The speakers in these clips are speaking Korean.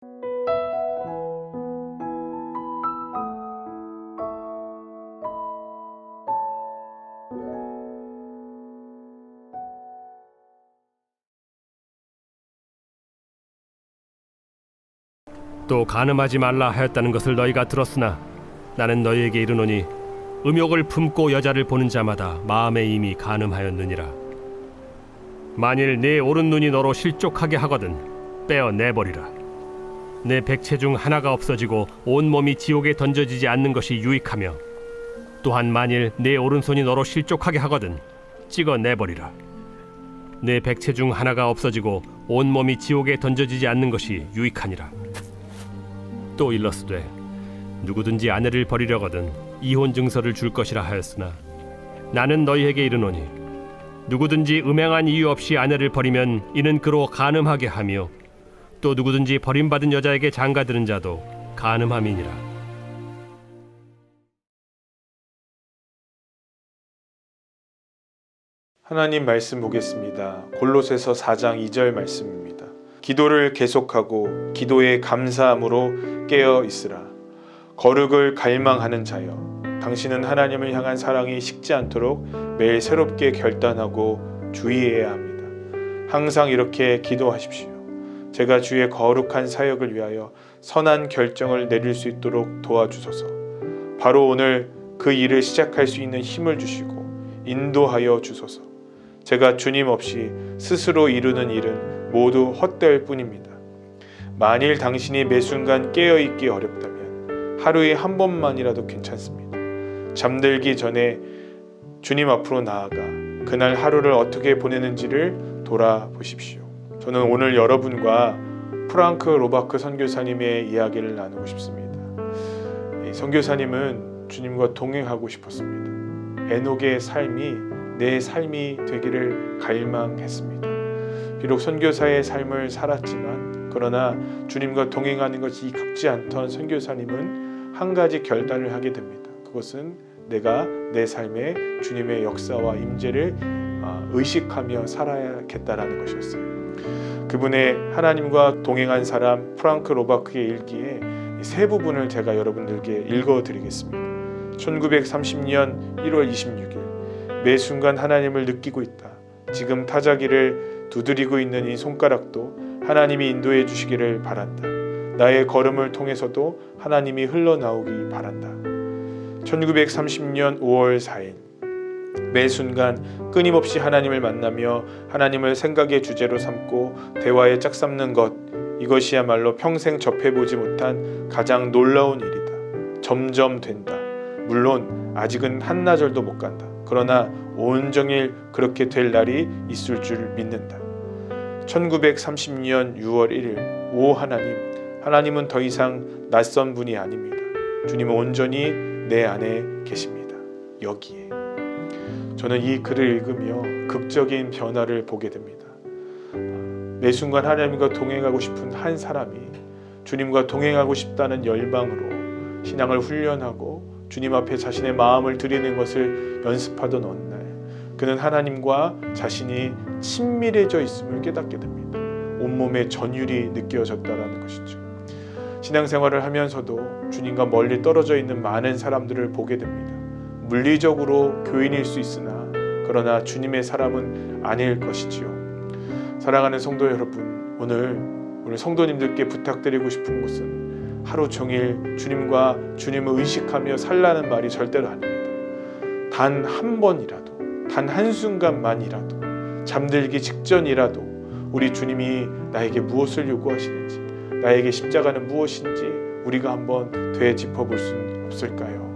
또 간음하지 말라 하였다는 것을 너희가 들었으나 나는 너희에게 이르노니 음욕을 품고 여자를 보는 자마다 마음에 이미 간음하였느니라. 만일 네 오른 눈이 너로 실족하게 하거든 빼어 내버리라. 내 백체 중 하나가 없어지고 온 몸이 지옥에 던져지지 않는 것이 유익하며 또한 만일 내 오른손이 너로 실족하게 하거든 찍어 내버리라. 내 백체 중 하나가 없어지고 온 몸이 지옥에 던져지지 않는 것이 유익하니라. 또 일렀으되 누구든지 아내를 버리려거든 이혼 증서를 줄 것이라 하였으나 나는 너희에게 이르노니 누구든지 음행한 이유 없이 아내를 버리면 이는 그로 간음하게 하며 또 누구든지 버림받은 여자에게 장가드는 자도 간음함이니라. 하나님 말씀 보겠습니다. 골로새서 4장 2절 말씀입니다. 기도를 계속하고 기도에 감사함으로 깨어 있으라. 거룩을 갈망하는 자여, 당신은 하나님을 향한 사랑이 식지 않도록 매일 새롭게 결단하고 주의해야 합니다. 항상 이렇게 기도하십시오. 제가 주의 거룩한 사역을 위하여 선한 결정을 내릴 수 있도록 도와주소서. 바로 오늘 그 일을 시작할 수 있는 힘을 주시고 인도하여 주소서. 제가 주님 없이 스스로 이루는 일은 모두 헛될 뿐입니다. 만일 당신이 매 순간 깨어있기 어렵다면 하루에 한 번만이라도 괜찮습니다. 잠들기 전에 주님 앞으로 나아가 그날 하루를 어떻게 보내는지를 돌아보십시오. 저는 오늘 여러분과 프랑크 로바크 선교사님의 이야기를 나누고 싶습니다. 이 선교사님은 주님과 동행하고 싶었습니다. 에녹의 삶이 내 삶이 되기를 갈망했습니다. 비록 선교사의 삶을 살았지만 그러나 주님과 동행하는 것이 이끌지 않던 선교사님은 한 가지 결단을 하게 됩니다. 그것은 내가 내 삶에 주님의 역사와 임재를 의식하며 살아야겠다라는 것이었어요. 그분의 하나님과 동행한 사람 프랑크 로바크의 일기에 세 부분을 제가 여러분들께 읽어드리겠습니다. 1930년 1월 26일 매 순간 하나님을 느끼고 있다. 지금 타자기를 두드리고 있는 이 손가락도 하나님이 인도해 주시기를 바란다. 나의 걸음을 통해서도 하나님이 흘러나오기 바란다. 1930년 5월 4일 매 순간 끊임없이 하나님을 만나며 하나님을 생각의 주제로 삼고 대화에 짝삼는 것, 이것이야말로 평생 접해보지 못한 가장 놀라운 일이다. 점점 된다. 물론 아직은 한나절도 못 간다. 그러나 온종일 그렇게 될 날이 있을 줄 믿는다. 1930년 6월 1일 오 하나님은 더 이상 낯선 분이 아닙니다. 주님은 온전히 내 안에 계십니다. 여기에. 저는 이 글을 읽으며 극적인 변화를 보게 됩니다. 매 순간 하나님과 동행하고 싶은 한 사람이 주님과 동행하고 싶다는 열망으로 신앙을 훈련하고 주님 앞에 자신의 마음을 드리는 것을 연습하던 어느 날 그는 하나님과 자신이 친밀해져 있음을 깨닫게 됩니다. 온몸에 전율이 느껴졌다라는 것이죠. 신앙생활을 하면서도 주님과 멀리 떨어져 있는 많은 사람들을 보게 됩니다. 물리적으로 교인일 수 있으나 그러나 주님의 사람은 아닐 것이지요. 사랑하는 성도 여러분, 오늘 성도님들께 부탁드리고 싶은 것은 하루 종일 주님과 주님을 의식하며 살라는 말이 절대로 아닙니다. 단 한 번이라도, 단 한순간만이라도, 잠들기 직전이라도 우리 주님이 나에게 무엇을 요구하시는지, 나에게 십자가는 무엇인지 우리가 한번 되짚어 볼 수는 없을까요?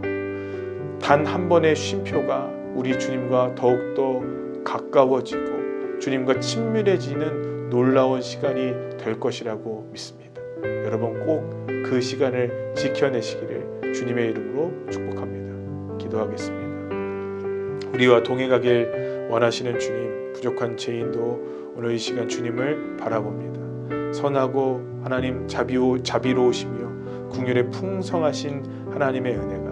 단 한 번의 쉼표가 우리 주님과 더욱더 가까워지고 주님과 친밀해지는 놀라운 시간이 될 것이라고 믿습니다. 여러분 꼭 그 시간을 지켜내시기를 주님의 이름으로 축복합니다. 기도하겠습니다. 우리와 동행하길 원하시는 주님, 부족한 죄인도 오늘 이 시간 주님을 바라봅니다. 선하고 하나님 자비로우시며 긍휼에 풍성하신 하나님의 은혜가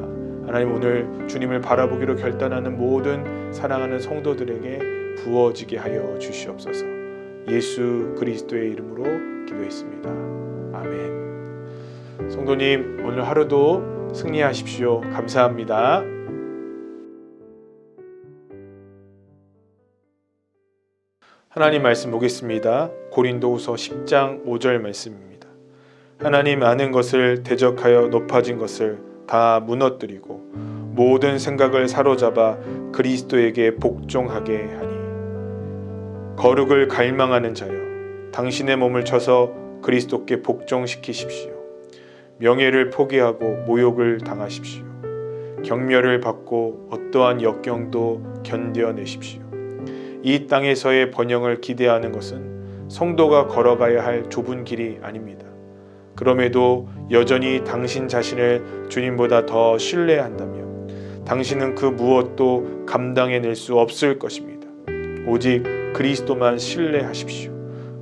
하나님 오늘 주님을 바라보기로 결단하는 모든 사랑하는 성도들에게 부어지게 하여 주시옵소서. 예수 그리스도의 이름으로 기도했습니다. 아멘. 성도님, 오늘 하루도 승리하십시오. 감사합니다. 하나님 말씀 보겠습니다. 고린도후서 10장 5절 말씀입니다. 하나님 아는 것을 대적하여 높아진 것을 다 무너뜨리고 모든 생각을 사로잡아 그리스도에게 복종하게 하니, 거룩을 갈망하는 자여, 당신의 몸을 쳐서 그리스도께 복종시키십시오. 명예를 포기하고 모욕을 당하십시오. 경멸을 받고 어떠한 역경도 견뎌내십시오. 이 땅에서의 번영을 기대하는 것은 성도가 걸어가야 할 좁은 길이 아닙니다. 그럼에도 여전히 당신 자신을 주님보다 더 신뢰한다면 당신은 그 무엇도 감당해낼 수 없을 것입니다. 오직 그리스도만 신뢰하십시오.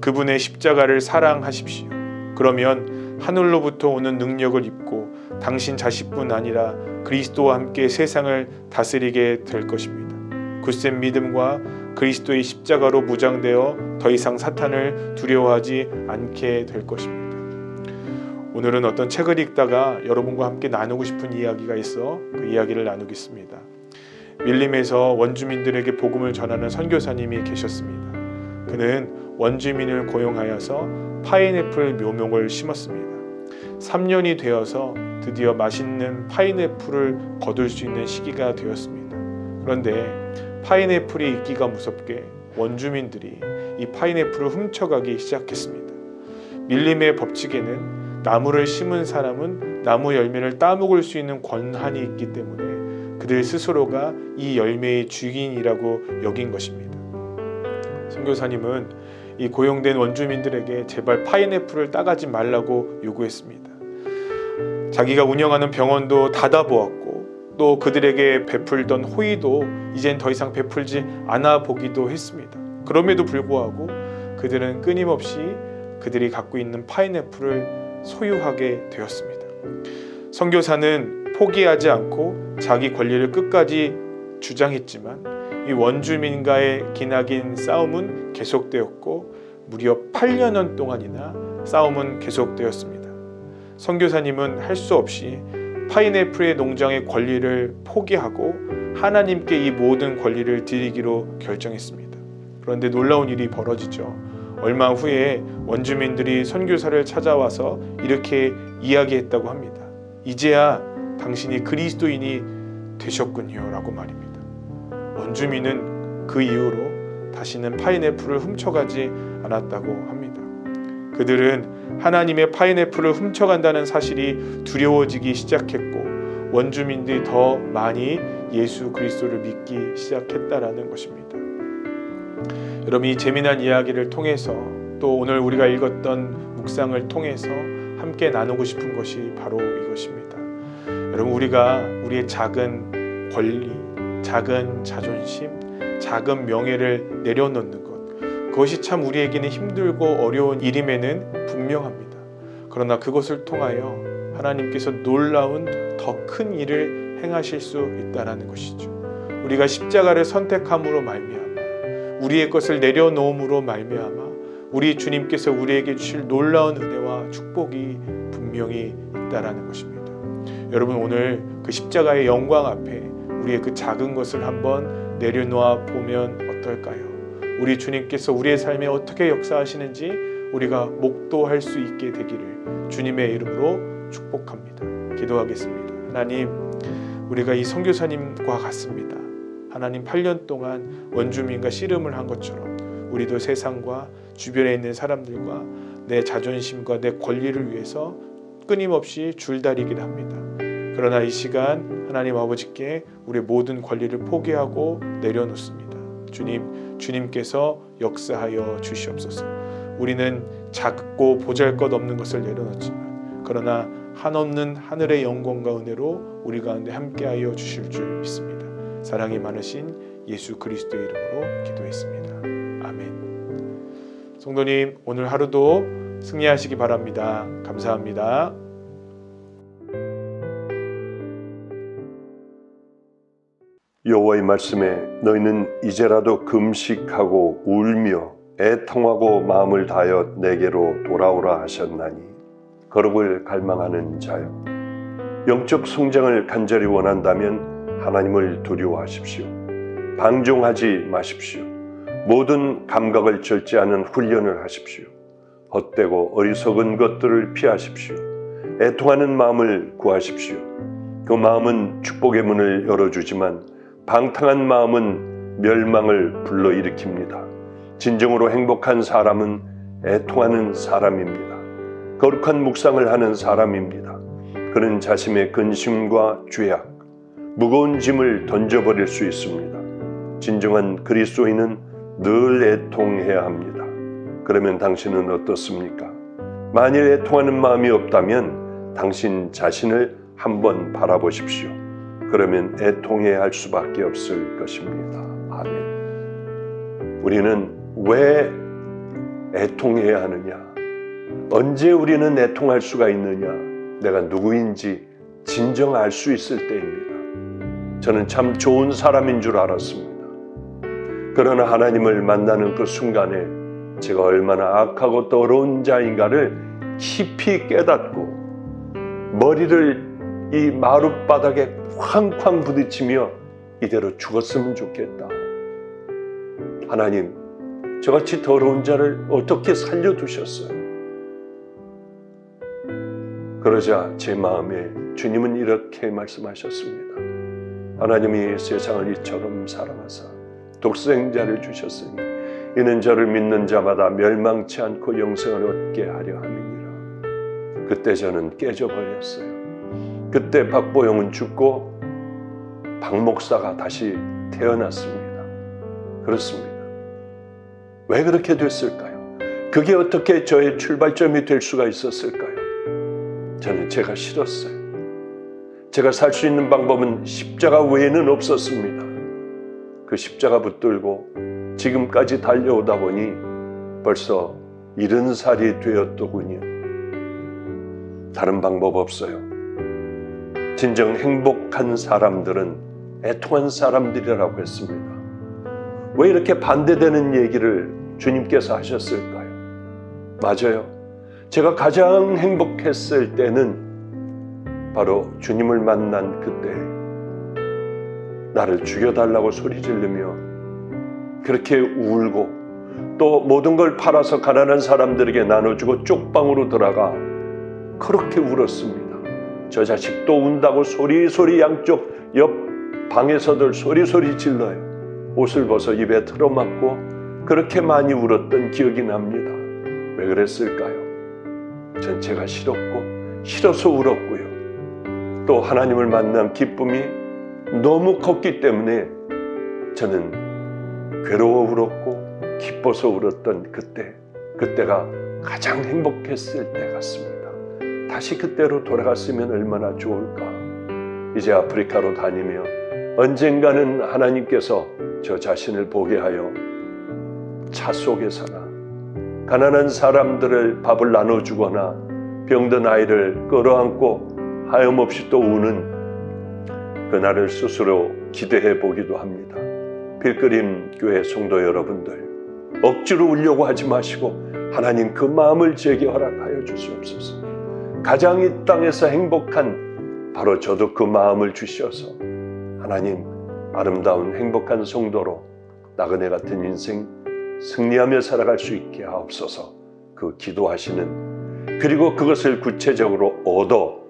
그분의 십자가를 사랑하십시오. 그러면 하늘로부터 오는 능력을 입고 당신 자신뿐 아니라 그리스도와 함께 세상을 다스리게 될 것입니다. 굳센 믿음과 그리스도의 십자가로 무장되어 더 이상 사탄을 두려워하지 않게 될 것입니다. 오늘은 어떤 책을 읽다가 여러분과 함께 나누고 싶은 이야기가 있어 그 이야기를 나누겠습니다. 밀림에서 원주민들에게 복음을 전하는 선교사님이 계셨습니다. 그는 원주민을 고용하여서 파인애플 묘목을 심었습니다. 3년이 되어서 드디어 맛있는 파인애플을 거둘 수 있는 시기가 되었습니다. 그런데 파인애플이 익기가 무섭게 원주민들이 이 파인애플을 훔쳐가기 시작했습니다. 밀림의 법칙에는 나무를 심은 사람은 나무 열매를 따먹을 수 있는 권한이 있기 때문에 그들 스스로가 이 열매의 주인이라고 여긴 것입니다. 선교사님은 이 고용된 원주민들에게 제발 파인애플을 따가지 말라고 요구했습니다. 자기가 운영하는 병원도 닫아보았고 또 그들에게 베풀던 호의도 이젠 더 이상 베풀지 않아 보기도 했습니다. 그럼에도 불구하고 그들은 끊임없이 그들이 갖고 있는 파인애플을 소유하게 되었습니다. 선교사는 포기하지 않고 자기 권리를 끝까지 주장했지만 이 원주민과의 기나긴 싸움은 계속되었고 무려 8년 동안이나 싸움은 계속되었습니다. 선교사님은 할 수 없이 파인애플의 농장의 권리를 포기하고 하나님께 이 모든 권리를 드리기로 결정했습니다. 그런데 놀라운 일이 벌어지죠. 얼마 후에 원주민들이 선교사를 찾아와서 이렇게 이야기했다고 합니다. 이제야 당신이 그리스도인이 되셨군요 라고 말입니다. 원주민은 그 이후로 다시는 파인애플을 훔쳐가지 않았다고 합니다. 그들은 하나님의 파인애플을 훔쳐간다는 사실이 두려워지기 시작했고 원주민들이 더 많이 예수 그리스도를 믿기 시작했다라는 것입니다. 여러분, 이 재미난 이야기를 통해서 또 오늘 우리가 읽었던 묵상을 통해서 함께 나누고 싶은 것이 바로 이것입니다. 여러분, 우리가 우리의 작은 권리, 작은 자존심, 작은 명예를 내려놓는 것, 그것이 참 우리에게는 힘들고 어려운 일임에는 분명합니다. 그러나 그것을 통하여 하나님께서 놀라운 더 큰 일을 행하실 수 있다는 것이죠. 우리가 십자가를 선택함으로 말미암아 우리의 것을 내려놓음으로 말미암아 우리 주님께서 우리에게 주실 놀라운 은혜와 축복이 분명히 있다라는 것입니다. 여러분, 오늘 그 십자가의 영광 앞에 우리의 그 작은 것을 한번 내려놓아 보면 어떨까요? 우리 주님께서 우리의 삶에 어떻게 역사하시는지 우리가 목도할 수 있게 되기를 주님의 이름으로 축복합니다. 기도하겠습니다. 하나님, 우리가 이 선교사님과 같습니다. 하나님, 8년 동안 원주민과 씨름을 한 것처럼 우리도 세상과 주변에 있는 사람들과 내 자존심과 내 권리를 위해서 끊임없이 줄다리기를 합니다. 그러나 이 시간 하나님 아버지께 우리의 모든 권리를 포기하고 내려놓습니다. 주님께서 역사하여 주시옵소서. 우리는 작고 보잘것없는 것을 내려놓지만 그러나 한없는 하늘의 영광과 은혜로 우리 가운데 함께하여 주실 줄 믿습니다. 사랑이 많으신 예수 그리스도의 이름으로 기도했습니다. 아멘. 성도님, 오늘 하루도 승리하시기 바랍니다. 감사합니다. 여호와의 말씀에 너희는 이제라도 금식하고 울며 애통하고 마음을 다하여 내게로 돌아오라 하셨나니 거룩을 갈망하는 자요. 영적 성장을 간절히 원한다면 하나님을 두려워하십시오. 방종하지 마십시오. 모든 감각을 절제하는 훈련을 하십시오. 헛되고 어리석은 것들을 피하십시오. 애통하는 마음을 구하십시오. 그 마음은 축복의 문을 열어주지만 방탕한 마음은 멸망을 불러일으킵니다. 진정으로 행복한 사람은 애통하는 사람입니다. 거룩한 묵상을 하는 사람입니다. 그는 자신의 근심과 죄악, 무거운 짐을 던져버릴 수 있습니다. 진정한 그리스도인은 늘 애통해야 합니다. 그러면 당신은 어떻습니까? 만일 애통하는 마음이 없다면 당신 자신을 한번 바라보십시오. 그러면 애통해야 할 수밖에 없을 것입니다. 아멘. 우리는 왜 애통해야 하느냐? 언제 우리는 애통할 수가 있느냐? 내가 누구인지 진정 알 수 있을 때입니다. 저는 참 좋은 사람인 줄 알았습니다. 그러나 하나님을 만나는 그 순간에 제가 얼마나 악하고 더러운 자인가를 깊이 깨닫고 머리를 이 마룻바닥에 쾅쾅 부딪히며 이대로 죽었으면 좋겠다. 하나님, 저같이 더러운 자를 어떻게 살려두셨어요? 그러자 제 마음에 주님은 이렇게 말씀하셨습니다. 하나님이 세상을 이처럼 사랑하사 독생자를 주셨으니 이는 저를 믿는 자마다 멸망치 않고 영생을 얻게 하려 함이니라. 그때 저는 깨져버렸어요. 그때 박보영은 죽고 박 목사가 다시 태어났습니다. 그렇습니다. 왜 그렇게 됐을까요? 그게 어떻게 저의 출발점이 될 수가 있었을까요? 저는 제가 싫었어요. 제가 살 수 있는 방법은 십자가 외에는 없었습니다. 그 십자가 붙들고 지금까지 달려오다 보니 벌써 70살이 되었더군요. 다른 방법 없어요. 진정 행복한 사람들은 애통한 사람들이라고 했습니다. 왜 이렇게 반대되는 얘기를 주님께서 하셨을까요? 맞아요. 제가 가장 행복했을 때는 바로 주님을 만난 그때 나를 죽여달라고 소리 지르며 그렇게 울고 또 모든 걸 팔아서 가난한 사람들에게 나눠주고 쪽방으로 들어가 그렇게 울었습니다. 저 자식도 운다고 소리소리 양쪽 옆 방에서들 소리소리 질러요. 옷을 벗어 입에 틀어막고 그렇게 많이 울었던 기억이 납니다. 왜 그랬을까요? 전 제가 싫었고 싫어서 울었고요. 또 하나님을 만난 기쁨이 너무 컸기 때문에 저는 괴로워 울었고 기뻐서 울었던 그때가 가장 행복했을 때 같습니다. 다시 그때로 돌아갔으면 얼마나 좋을까. 이제 아프리카로 다니며 언젠가는 하나님께서 저 자신을 보게 하여 차 속에서나 가난한 사람들을 밥을 나눠주거나 병든 아이를 끌어안고 하염없이 또 우는 그날을 스스로 기대해 보기도 합니다. 필그림 교회 성도 여러분들, 억지로 울려고 하지 마시고 하나님 그 마음을 제게 허락하여 주시옵소서. 가장 이 땅에서 행복한 바로 저도 그 마음을 주셔서 하나님 아름다운 행복한 성도로 나그네 같은 인생 승리하며 살아갈 수 있게 하옵소서. 그 기도하시는 그리고 그것을 구체적으로 얻어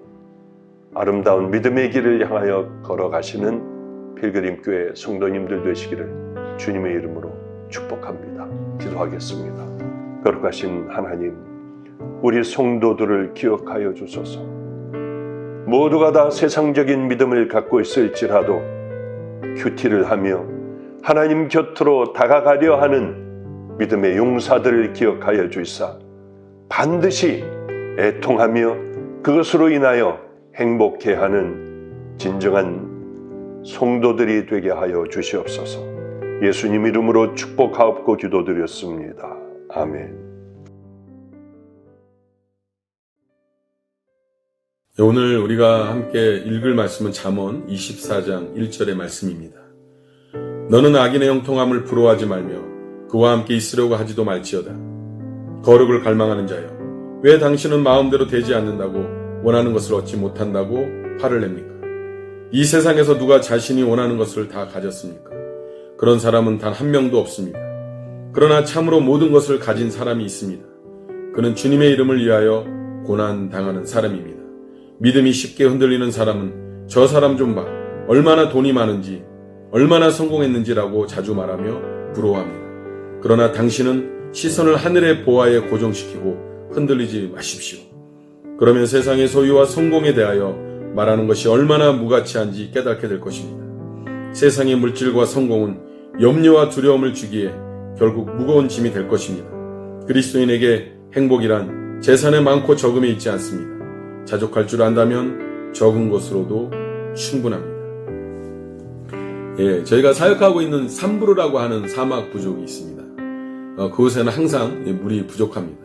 아름다운 믿음의 길을 향하여 걸어가시는 필그림교회 성도님들 되시기를 주님의 이름으로 축복합니다. 기도하겠습니다. 거룩하신 하나님, 우리 성도들을 기억하여 주소서. 모두가 다 세상적인 믿음을 갖고 있을지라도 큐티를 하며 하나님 곁으로 다가가려 하는 믿음의 용사들을 기억하여 주시사 반드시 애통하며 그것으로 인하여 행복해하는 진정한 성도들이 되게 하여 주시옵소서. 예수님 이름으로 축복하옵고 기도드렸습니다. 아멘. 오늘 우리가 함께 읽을 말씀은 잠언 24장 1절의 말씀입니다. 너는 악인의 형통함을 부러워하지 말며 그와 함께 있으려고 하지도 말지어다. 거룩을 갈망하는 자여, 왜 당신은 마음대로 되지 않는다고 원하는 것을 얻지 못한다고 화를 냅니까? 이 세상에서 누가 자신이 원하는 것을 다 가졌습니까? 그런 사람은 단 한 명도 없습니다. 그러나 참으로 모든 것을 가진 사람이 있습니다. 그는 주님의 이름을 위하여 고난당하는 사람입니다. 믿음이 쉽게 흔들리는 사람은 저 사람 좀 봐, 얼마나 돈이 많은지, 얼마나 성공했는지라고 자주 말하며 부러워합니다. 그러나 당신은 시선을 하늘의 보화에 고정시키고 흔들리지 마십시오. 그러면 세상의 소유와 성공에 대하여 말하는 것이 얼마나 무가치한지 깨닫게 될 것입니다. 세상의 물질과 성공은 염려와 두려움을 주기에 결국 무거운 짐이 될 것입니다. 그리스도인에게 행복이란 재산에 많고 적음에 있지 않습니다. 자족할 줄 안다면 적은 것으로도 충분합니다. 저희가 사역하고 있는 삼부르라고 하는 사막 부족이 있습니다. 그곳에는 항상 물이 부족합니다.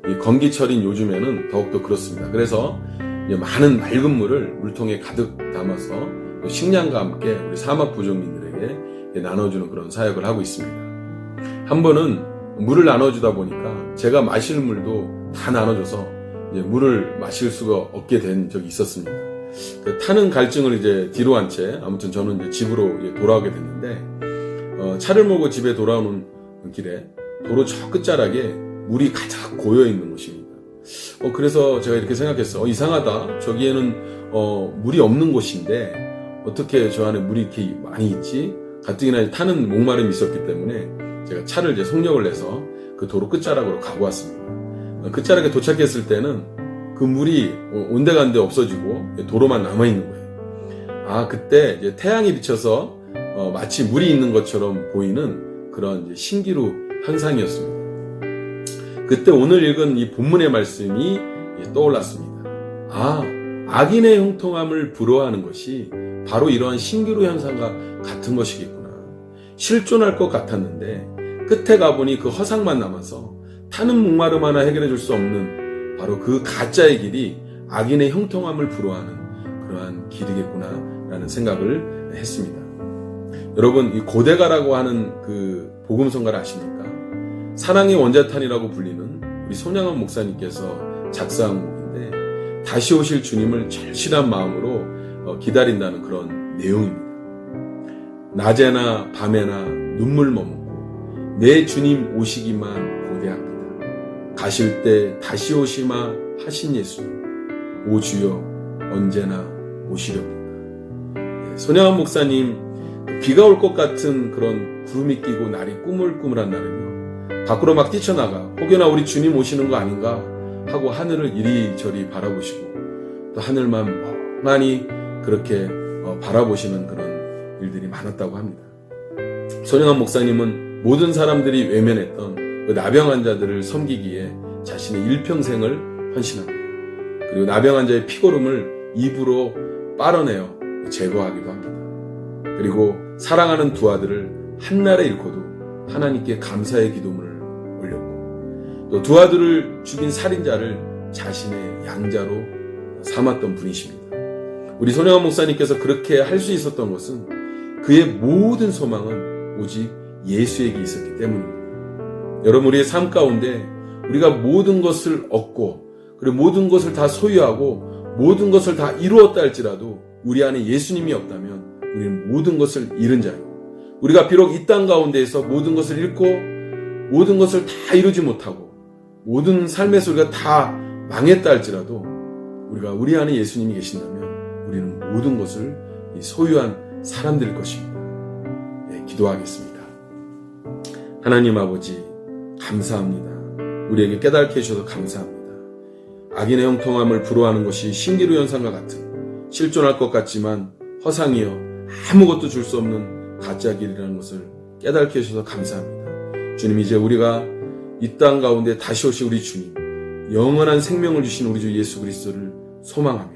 이 건기철인 요즘에는 더욱더 그렇습니다. 그래서 많은 맑은 물을 물통에 가득 담아서 식량과 함께 우리 사막 부족민들에게 나눠주는 그런 사역을 하고 있습니다. 한 번은 물을 나눠주다 보니까 제가 마실 물도 다 나눠줘서 물을 마실 수가 없게 된 적이 있었습니다. 타는 갈증을 이제 뒤로 한 채 아무튼 저는 이제 집으로 돌아오게 됐는데 차를 몰고 집에 돌아오는 길에 도로 저 끝자락에 물이 가득 고여 있는 곳입니다. 그래서 제가 이렇게 생각했어요. 이상하다. 저기에는 물이 없는 곳인데 어떻게 저 안에 물이 이렇게 많이 있지? 가뜩이나 타는 목마름이 있었기 때문에 제가 차를 이제 속력을 내서 그 도로 끝자락으로 가고 왔습니다. 끝자락에 도착했을 때는 그 물이 온데간데 없어지고 도로만 남아있는 거예요. 그때 이제 태양이 비쳐서 마치 물이 있는 것처럼 보이는 그런 이제 신기루 현상이었습니다. 그때 오늘 읽은 이 본문의 말씀이 떠올랐습니다. 악인의 형통함을 부러워하는 것이 바로 이러한 신기루 현상과 같은 것이겠구나. 실존할 것 같았는데 끝에 가보니 그 허상만 남아서 타는 목마름 하나 해결해 줄 수 없는 바로 그 가짜의 길이 악인의 형통함을 부러워하는 그러한 길이겠구나 라는 생각을 했습니다. 여러분, 이 고데가라고 하는 그 복음성가를 아십니까? 사랑의 원자탄이라고 불리는 우리 손양원 목사님께서 작사한 곡인데 다시 오실 주님을 절실한 마음으로 기다린다는 그런 내용입니다. 낮에나 밤에나 눈물 머금고 내 주님 오시기만 고대합니다. 가실 때 다시 오시마 하신 예수님, 오 주여 언제나 오시렵니다. 손양원 목사님, 비가 올 것 같은 그런 구름이 끼고 날이 꾸물꾸물한 날은요, 밖으로 막 뛰쳐나가 혹여나 우리 주님 오시는 거 아닌가 하고 하늘을 이리저리 바라보시고 또 하늘만 멍하니 그렇게 바라보시는 그런 일들이 많았다고 합니다. 손영환 목사님은 모든 사람들이 외면했던 그 나병 환자들을 섬기기에 자신의 일평생을 헌신합니다. 그리고 나병 환자의 피고름을 입으로 빨아내어 제거하기도 합니다. 그리고 사랑하는 두 아들을 한날에 잃고도 하나님께 감사의 기도문을 올렸고 또 두 아들을 죽인 살인자를 자신의 양자로 삼았던 분이십니다. 우리 손영환 목사님께서 그렇게 할 수 있었던 것은 그의 모든 소망은 오직 예수에게 있었기 때문입니다. 여러분, 우리의 삶 가운데 우리가 모든 것을 얻고 그리고 모든 것을 다 소유하고 모든 것을 다 이루었다 할지라도 우리 안에 예수님이 없다면 우리는 모든 것을 잃은 자요. 우리가 비록 이 땅 가운데에서 모든 것을 잃고 모든 것을 다 이루지 못하고 모든 삶에서 우리가 다 망했다 할지라도 우리가 우리 안에 예수님이 계신다면 우리는 모든 것을 소유한 사람들일 것입니다. 기도하겠습니다. 하나님 아버지, 감사합니다. 우리에게 깨닫게 해주셔서 감사합니다. 악인의 형통함을 부러워하는 것이 신기루 현상과 같은 실존할 것 같지만 허상이여 아무것도 줄 수 없는 가짜 길이라는 것을 깨닫게 해주셔서 감사합니다. 주님, 이제 우리가 이 땅 가운데 다시 오실 우리 주님, 영원한 생명을 주신 우리 주 예수 그리스도를 소망하며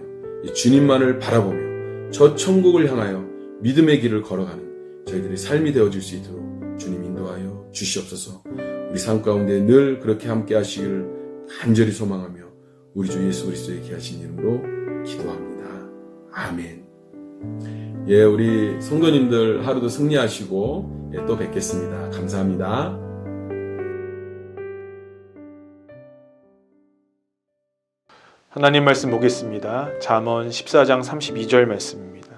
주님만을 바라보며 저 천국을 향하여 믿음의 길을 걸어가는 저희들의 삶이 되어질 수 있도록 주님 인도하여 주시옵소서. 우리 삶 가운데 늘 그렇게 함께 하시기를 간절히 소망하며 우리 주 예수 그리스도의 귀하신 이름으로 기도합니다. 아멘. 우리 성도님들 하루도 승리하시고 또 뵙겠습니다. 감사합니다. 하나님 말씀 보겠습니다. 잠언 14장 32절 말씀입니다.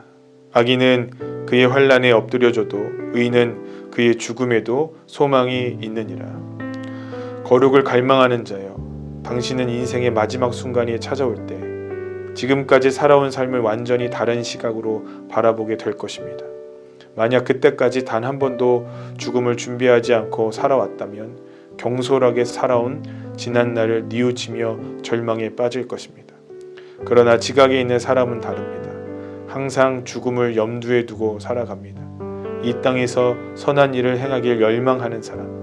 악인은 그의 환난에 엎드려져도 의인은 그의 죽음에도 소망이 있느니라. 거룩을 갈망하는 자여, 당신은 인생의 마지막 순간이 찾아올 때 지금까지 살아온 삶을 완전히 다른 시각으로 바라보게 될 것입니다. 만약 그때까지 단 한 번도 죽음을 준비하지 않고 살아왔다면 경솔하게 살아온 지난날을 뉘우치며 절망에 빠질 것입니다. 그러나 지각에 있는 사람은 다릅니다. 항상 죽음을 염두에 두고 살아갑니다. 이 땅에서 선한 일을 행하길 열망하는 사람,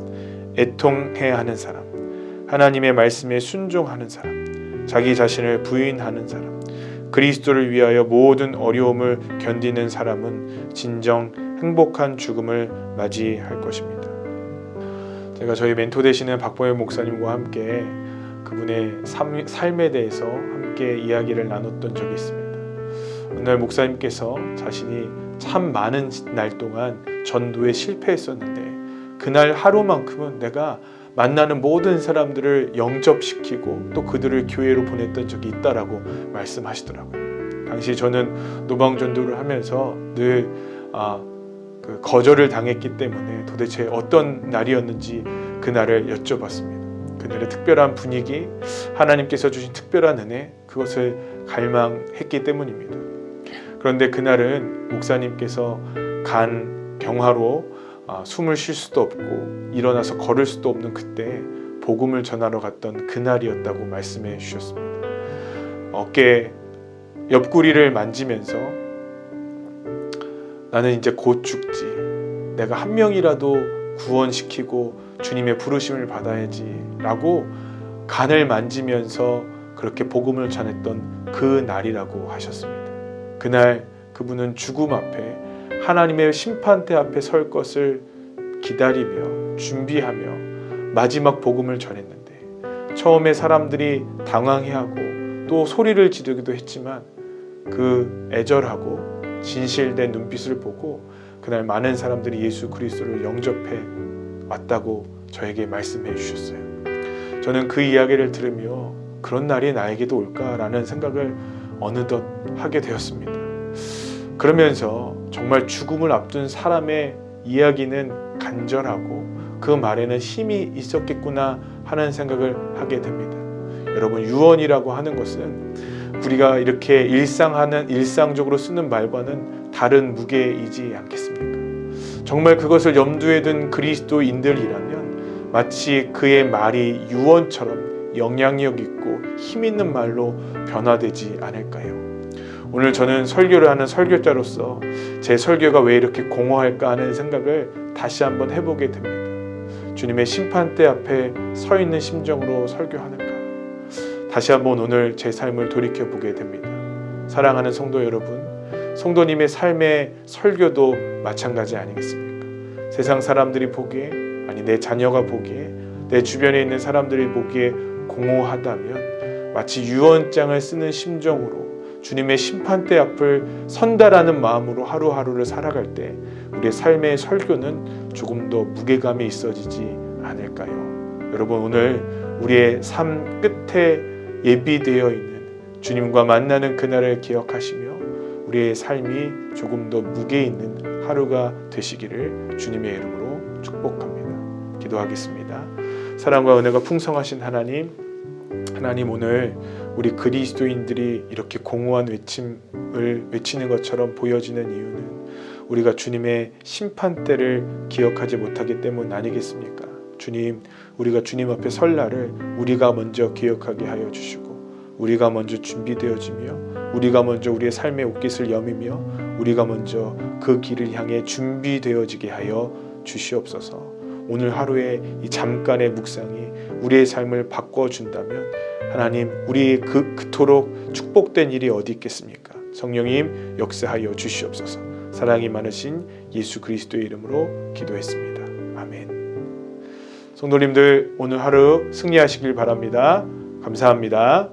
애통해하는 사람, 하나님의 말씀에 순종하는 사람, 자기 자신을 부인하는 사람, 그리스도를 위하여 모든 어려움을 견디는 사람은 진정 행복한 죽음을 맞이할 것입니다. 제가 저희 멘토 되시는 박보현 목사님과 함께 그분의 삶에 대해서 함께 이야기를 나눴던 적이 있습니다. 어느 날 목사님께서 자신이 참 많은 날 동안 전도에 실패했었는데 그날 하루만큼은 내가 만나는 모든 사람들을 영접시키고 또 그들을 교회로 보냈던 적이 있다라고 말씀하시더라고요. 당시 저는 노방전도를 하면서 늘 거절을 당했기 때문에 도대체 어떤 날이었는지 그날을 여쭤봤습니다. 그날의 특별한 분위기, 하나님께서 주신 특별한 은혜, 그것을 갈망했기 때문입니다. 그런데 그날은 목사님께서 간 병화로 숨을 쉴 수도 없고 일어나서 걸을 수도 없는 그때 복음을 전하러 갔던 그날이었다고 말씀해 주셨습니다. 어깨 옆구리를 만지면서 나는 이제 곧 죽지, 내가 한 명이라도 구원시키고 주님의 부르심을 받아야지 라고 간을 만지면서 그렇게 복음을 전했던 그 날이라고 하셨습니다. 그날 그분은 죽음 앞에 하나님의 심판대 앞에 설 것을 기다리며 준비하며 마지막 복음을 전했는데 처음에 사람들이 당황해하고 또 소리를 지르기도 했지만 그 애절하고 진실된 눈빛을 보고 그날 많은 사람들이 예수 그리스도를 영접해 왔다고 저에게 말씀해 주셨어요. 저는 그 이야기를 들으며 그런 날이 나에게도 올까라는 생각을 어느덧 하게 되었습니다. 그러면서 정말 죽음을 앞둔 사람의 이야기는 간절하고 그 말에는 힘이 있었겠구나 하는 생각을 하게 됩니다. 여러분, 유언이라고 하는 것은 우리가 이렇게 일상적으로 쓰는 말과는 다른 무게이지 않겠습니까? 정말 그것을 염두에 둔 그리스도인들이라면 마치 그의 말이 유언처럼 영향력 있고 힘 있는 말로 변화되지 않을까요? 오늘 저는 설교를 하는 설교자로서 제 설교가 왜 이렇게 공허할까 하는 생각을 다시 한번 해보게 됩니다. 주님의 심판대 앞에 서 있는 심정으로 설교하는가? 다시 한번 오늘 제 삶을 돌이켜보게 됩니다. 사랑하는 성도 여러분, 성도님의 삶의 설교도 마찬가지 아니겠습니까? 세상 사람들이 보기에, 아니 내 자녀가 보기에, 내 주변에 있는 사람들이 보기에 공허하다면 마치 유언장을 쓰는 심정으로 주님의 심판대 앞을 선다라는 마음으로 하루하루를 살아갈 때 우리의 삶의 설교는 조금 더 무게감이 있어지지 않을까요? 여러분, 오늘 우리의 삶 끝에 예비되어 있는 주님과 만나는 그날을 기억하시며 우리의 삶이 조금 더 무게 있는 하루가 되시기를 주님의 이름으로 축복합니다. 기도하겠습니다. 사랑과 은혜가 풍성하신 하나님 오늘 우리 그리스도인들이 이렇게 공허한 외침을 외치는 것처럼 보여지는 이유는 우리가 주님의 심판대를 기억하지 못하기 때문 아니겠습니까? 주님, 우리가 주님 앞에 설 날을 우리가 먼저 기억하게 하여 주시고 우리가 먼저 준비되어지며 우리가 먼저 우리의 삶의 옷깃을 여미며 우리가 먼저 그 길을 향해 준비되어지게 하여 주시옵소서. 오늘 하루의 이 잠깐의 묵상이 우리의 삶을 바꿔준다면 하나님, 우리 그토록 축복된 일이 어디 있겠습니까? 성령님 역사하여 주시옵소서. 사랑이 많으신 예수 그리스도의 이름으로 기도했습니다. 아멘. 성도님들, 오늘 하루 승리하시길 바랍니다. 감사합니다.